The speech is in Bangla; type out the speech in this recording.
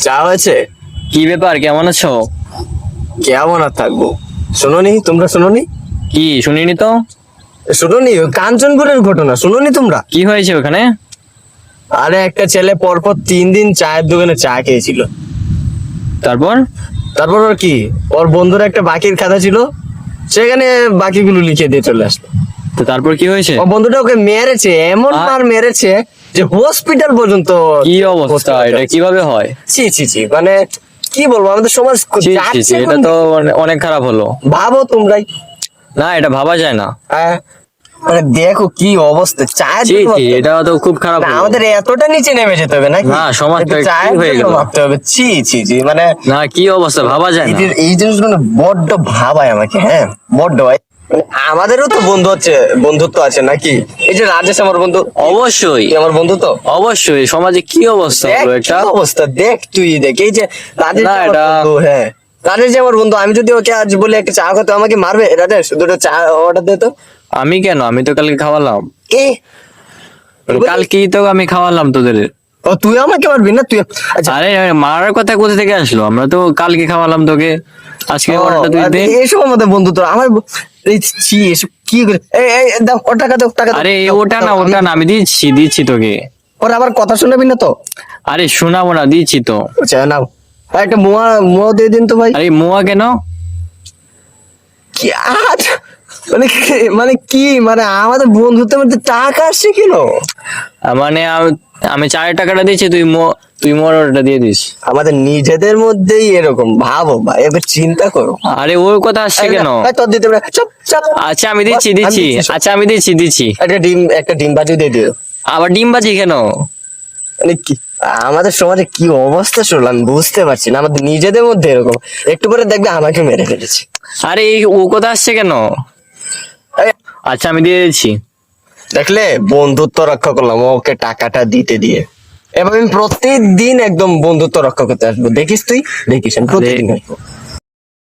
চা হয়েছে? কি ব্যাপার, কেমন আছো? কেমন আর থাকবো, শোনোনি? তোমরা শোনোনি? কি শুনিনি তো। শোনোনি ওই কাঞ্চনপুরের ঘটনা? শোনোনি তোমরা? কি হয়েছে ওখানে? আরে একটা ছেলে পরপর 3 দিন চায়ের দোকানে চা খেয়েছিল। তারপর? তারপর ওর কি, ওর বন্ধুর একটা বাকির খাতা ছিল, সেখানে বাকিগুলো লিখে দিয়ে চলে আসলো। তো তারপর কি হয়েছে? ও বন্ধুটা ওকে মেরেছে, এমন মার মেরেছে যে হসপিটাল পর্যন্ত। কি অবস্থা, এটা কিভাবে হয়? ছি ছি ছি, মানে কি বলবো, আমাদের সমাজ ছি, ছি, ছি, যাচ্ছে এটা কোন তো দিকে। অনেক খারাপ হলো। ভাবো তোমরাই। না, এটা ভাবা যায় না। হ্যাঁ, মানে দেখো কি অবস্থা চায়ের ছি, জন্য ছি, ভাবতে হবে। এটা তো খুব খারাপ না, হলো। আমাদের এতটা নিচে নেমে যেতে হবে নাকি? না, সমাজটা একটু কি চায়ের হয়ে জন্য গেল? ভাবতে হবে। ছি ছি ছি, মানে না, কি অবস্থা, ভাবা যায় না। এই জিনিসগুলো বড্ড ভাবায় আমাকে। হ্যাঁ, বড্ড ভাই। মানে আমাদেরও তো বন্ধু হচ্ছে, বন্ধুত্ব আছে নাকি? এই যে রাজেশ আমার বন্ধু। অবশ্যই, তুই আমার বন্ধু তো। অবশ্যই, সমাজে কি অবস্থা দেখ হলো কি একটা। অবস্থা, দেখ তুই দেখ, এই যে রাজেশ না, যে আমার এটা- বন্ধু, হ্যাঁ রাজেশ যে আমার বন্ধু, আমি যদি ওকে আজ বলে একটা চা খাতে, আমাকে মারবে। রাজেশ দুটো চা অর্ডার দে তো। আমি কেন, আমি তো কালকে খাওয়ালাম। কে? কালকেই তো আমি খাওয়ালাম তোদের। ও তুই আমাকে মারবি না তুই? আচ্ছা, আরে মারার কথা কোথা থেকে আসলো? আমরা তো কালকে খাওয়ালাম তোকে, আজকে অর্ডারটা তুই দে। এসব আমাদের বন্ধু তো আমার এই ছি, এসব কি করে? এই দাও, ও টাকা দাও, টাকা দাও। আরে দাও, ওটা না, দাও, ওটা না, আমি দিচ্ছি তোকে। ওর আবার কথা শোনাবি না তো? আরে শোনাবো না, দিচ্ছি তো। আচ্ছা নাও, আর একটা মোয়া দিয়ে দিন তো ভাই। আরে মোয়া কেন? কি আর মানে কি, মানে আমাদের বন্ধুত্বের মধ্যে টাকা আসছে কেন? মানে আমি চায়ের টাকাটা দিচ্ছি, তুই মোয়ার অর্ডারটা দিয়ে দিস। আমাদের নিজেদের মধ্যেই এরকম, ভাবো ভাই, এবার চিন্তা করো। আরে ওর কথা আসছে কেন? ভাই, তোর দিতে পারে, চপ চপ। আচ্ছা আমি দিচ্ছি আমি দিচ্ছি দিচ্ছি, সব। আচ্ছা আমি দিচ্ছি। একটা ডিম বাজি দিয়ে দিও। আবার ডিম বাজি কেন? মানে কি আমাদের সমাজে কি অবস্থা শুনলাম, বুঝতে পারছি না। আমাদের নিজেদের মধ্যে এরকম, একটু পরে দেখবে আমাকে মেরে ফেলেছে। আরে ও কথা আসছে কেন? এই, আচ্ছা আমি দিয়ে দিচ্ছি। দেখলে বন্ধুত্ব রক্ষা করলাম ওকে টাকাটা দিতে দিয়ে। এবার আমি প্রত্যেকদিন একদম বন্ধুত্ব রক্ষা করতে আসবো, দেখিস তুই, দেখিস আমি প্রতিদিন আসবো।